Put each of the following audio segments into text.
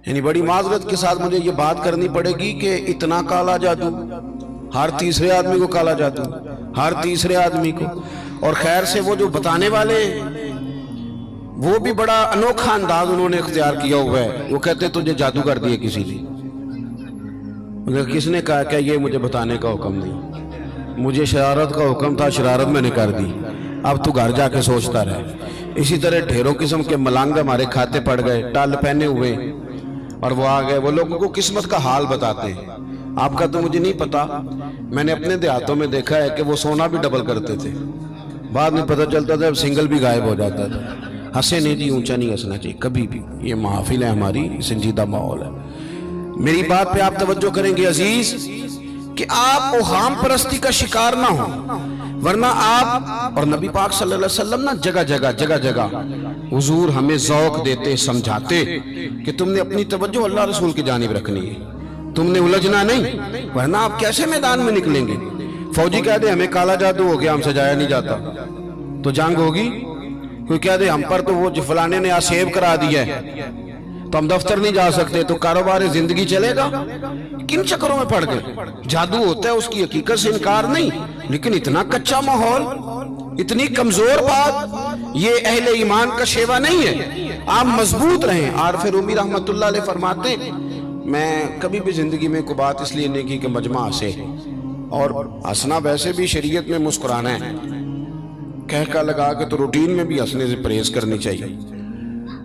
یعنی بڑی معذرت کے ساتھ مجھے یہ بات کرنی پڑے گی کہ اتنا کالا جادو، ہر تیسرے آدمی کو کالا جادو، ہر تیسرے آدمی کو. اور خیر سے وہ جو بتانے والے وہ بھی بڑا انوکھا انداز انہوں نے اختیار کیا ہوا ہے. وہ کہتے تجھے جادو کر دیا کسی نے. مگر کس نے کہا کہ یہ مجھے بتانے کا حکم نہیں، مجھے شرارت کا حکم تھا، شرارت میں نے کر دی، اب تو گھر جا کے سوچتا رہے. اسی طرح ڈھیروں قسم کے ملنگ ہمارے کھاتے پڑ گئے، ٹال پہنے ہوئے، اور وہ آ گئے. وہ لوگوں کو قسمت کا حال بتاتے ہیں. آپ کا تو مجھے نہیں پتا، میں نے اپنے دیہاتوں میں دیکھا ہے کہ وہ سونا بھی ڈبل کرتے تھے، بعد میں پتہ چلتا تھا اب سنگل بھی غائب ہو جاتا تھا. ہنسے نہیں جی، اونچا نہیں ہنسنا چاہیے کبھی بھی. یہ محافل ہے ہماری، سنجیدہ ماحول ہے. میری بات پہ آپ توجہ کریں گے عزیز کہ آپ اوہام پرستی کا شکار نہ ہوں، ورنہ آپ اور نبی پاک صلی اللہ علیہ وسلم نا جگہ جگہ حضور ہمیں ذوق دیتے، سمجھاتے کہ تم نے اپنی توجہ اللہ رسول کی جانب رکھنی ہے، تم نے الجھنا نہیں، ورنہ آپ کیسے میدان میں نکلیں گے. فوجی کہہ دے ہمیں کالا جادو ہو گیا، ہم سے جایا نہیں جاتا، تو جنگ ہوگی. کوئی کہہ دے ہم پر تو وہ فلانے نے آسیب کرا دیا ہے تو ہم دفتر نہیں جا سکتے، تو کاروبار زندگی چلے گا. کن چکروں میں پڑ گئے. جادو ہوتا ہے، اس کی حقیقت سے انکار نہیں، لیکن اتنا کچا ماحول، اتنی کمزور بات، یہ اہل ایمان کا شیوا نہیں ہے. آپ مضبوط رہیں. عارف رومی رحمت اللہ علیہ فرماتے میں کبھی بھی زندگی میں کوئی بات اس لیے نہیں کی کہ مجمع ہنسے، اور ہنسنا ویسے بھی شریعت میں مسکرانا ہے، کہہ کا لگا کے تو روٹین میں بھی ہنسنے سے پرہیز کرنی چاہیے.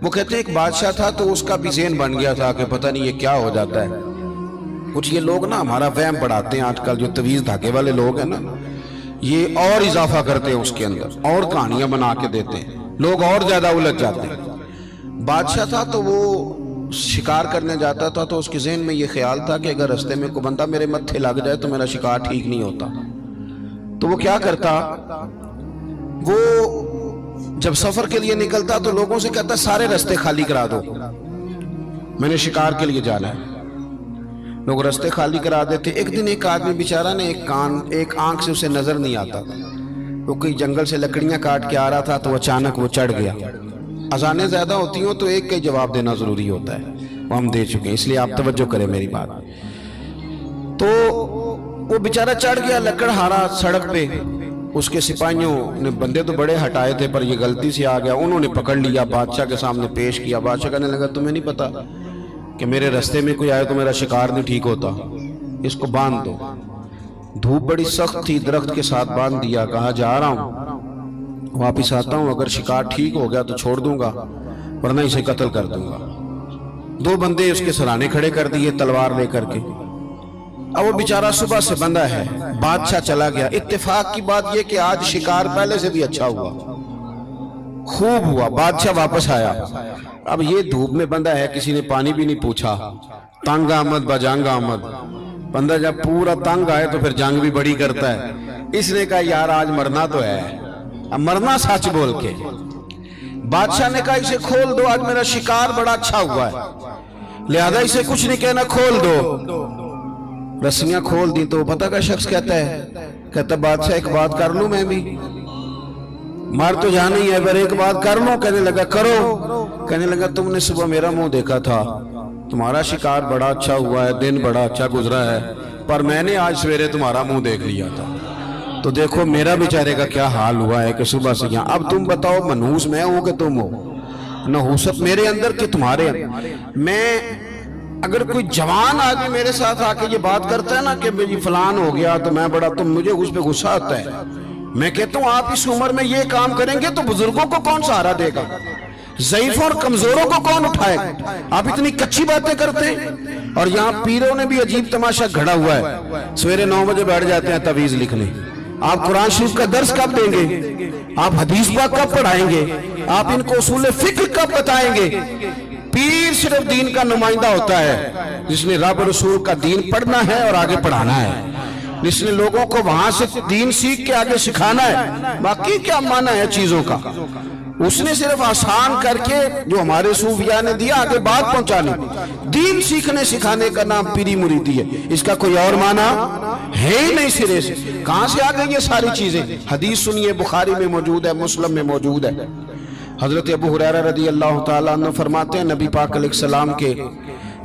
وہ کہتے ہیں ایک بادشاہ تھا تو اس کا بھی ذہن بن گیا تھا کہ پتہ نہیں یہ کیا ہو جاتا ہے. کچھ یہ لوگ نا ہمارا وہم بڑھاتے ہیں، آج کل جو تویز دھاگے والے لوگ ہیں نا، یہ اور اضافہ کرتے ہیں اس کے اندر، اور کہانیاں بنا کے دیتے ہیں، لوگ اور زیادہ الجھ جاتے ہیں. بادشاہ تھا تو وہ شکار کرنے جاتا تھا تو اس کے ذہن میں یہ خیال تھا کہ اگر رستے میں کوئی بندہ میرے متھے لگ جائے تو میرا شکار ٹھیک نہیں ہوتا. تو وہ کیا کرتا، وہ جب سفر کے لیے نکلتا تو لوگوں سے کہتا سارے رستے خالی کرا دو، میں نے شکار کے لیے جانا ہے. لوگ رستے خالی کرا دیتے. ایک دن ایک آدمی بیچارہ نے ایک آنکھ سے اسے نظر نہیں آتا، وہ کوئی جنگل سے لکڑیاں کاٹ کے آ رہا تھا تو اچانک وہ چڑھ گیا. اذانیں زیادہ ہوتی ہوں تو ایک کا ہی جواب دینا ضروری ہوتا ہے، وہ ہم دے چکے ہیں، اس لیے آپ توجہ کریں میری بات. تو وہ بیچارہ چڑھ گیا لکڑ ہارا سڑک پہ. اس کے سپاہیوں نے بندے تو بڑے ہٹائے تھے پر یہ غلطی سے آ گیا، انہوں نے پکڑ لیا، بادشاہ کے سامنے پیش کیا. بادشاہ کہنے لگا تمہیں نہیں پتا کہ میرے رستے میں کوئی آئے تو میرا شکار نہیں ٹھیک ہوتا، اس کو باندھ دو. دھوپ بڑی سخت تھی، درخت کے ساتھ باندھ دیا. کہا جا رہا ہوں، واپس آتا ہوں، اگر شکار ٹھیک ہو گیا تو چھوڑ دوں گا ورنہ اسے قتل کر دوں گا. 2 بندے اس کے سرانے کھڑے کر دیے تلوار لے کر کے. اب وہ بیچارہ صبح سے بندہ ہے. بادشاہ چلا گیا. اتفاق کی بات یہ کہ آج شکار پہلے سے بھی اچھا ہوا، خوب ہوا. بادشاہ واپس آیا. اب یہ دھوپ میں بندہ ہے، کسی نے پانی بھی نہیں پوچھا. تنگ آمد بجنگ آمد. بندہ جب پورا تنگ آئے تو پھر جنگ بھی بڑی کرتا ہے. اس نے کہا یار آج مرنا تو ہے، اب مرنا سچ بول کے. بادشاہ نے کہا اسے کھول دو، آج میرا شکار بڑا اچھا ہوا ہے، لہذا اسے کچھ نہیں کہنا، کھول دو. رسیاں کھول دی تو پتہ کا شخص کہتا بادشاہ ایک بات کر لوں میں بھی، مار تو جانا ہی ہے پر ایک بات کر لوں. کہنے لگا کرو. کہنے لگا تم نے صبح میرا منہ دیکھا تھا، تمہارا شکار بڑا اچھا ہوا ہے، دن بڑا اچھا گزرا ہے، پر میں نے آج سویرے تمہارا منہ دیکھ لیا تھا، تو دیکھو میرا بیچارے کا کیا حال ہوا ہے کہ صبح سے یہاں. اب تم بتاؤ منحوس میں ہوں کہ تم ہو؟ نحوست میرے اندر کہ تمہارے اندر؟ میں اگر کوئی جوان آدمی میرے ساتھ آ کے یہ بات کرتا ہے نا کہ میری فلان ہو گیا تو میں بڑا، تم مجھے اس پہ غصہ آتا ہے. میں کہتا ہوں آپ اس عمر میں یہ کام کریں گے تو بزرگوں کو کون سہارا دے گا؟ ضعیفوں اور کمزوروں کو کون اٹھائے گا؟ آپ اتنی کچی باتیں کرتے ہیں. اور یہاں پیروں نے بھی عجیب تماشا گھڑا ہوا ہے. سویرے 9 بجے بیٹھ جاتے ہیں تعویذ لکھنے. آپ قرآن شریف کا درس کب دیں گے؟ آپ حدیث پاک کب پڑھائیں گے؟ آپ ان کو اصول فقہ کب بتائیں گے؟ پیر صرف دین کا نمائندہ ہوتا ہے جس نے رب رسول کا دین پڑھنا ہے اور آگے پڑھانا ہے، جس نے لوگوں کو وہاں سے دین سیکھ کے آگے سکھانا ہے. باقی کیا معنی ہے چیزوں کا؟ اس نے صرف آسان کر کے جو ہمارے صوفیاء نے دیا آگے بات پہنچانی. دین سیکھنے سکھانے کا نام پیری مریدی ہے، اس کا کوئی اور معنی ہے ہی نہیں سرے سے. کہاں سے آ گئی یہ ساری چیزیں؟ حدیث سنیے، بخاری میں موجود ہے، مسلم میں موجود ہے. حضرت ابو ہریرہ رضی اللہ تعالیٰ عنہ فرماتے ہیں نبی پاک علیہ السلام کے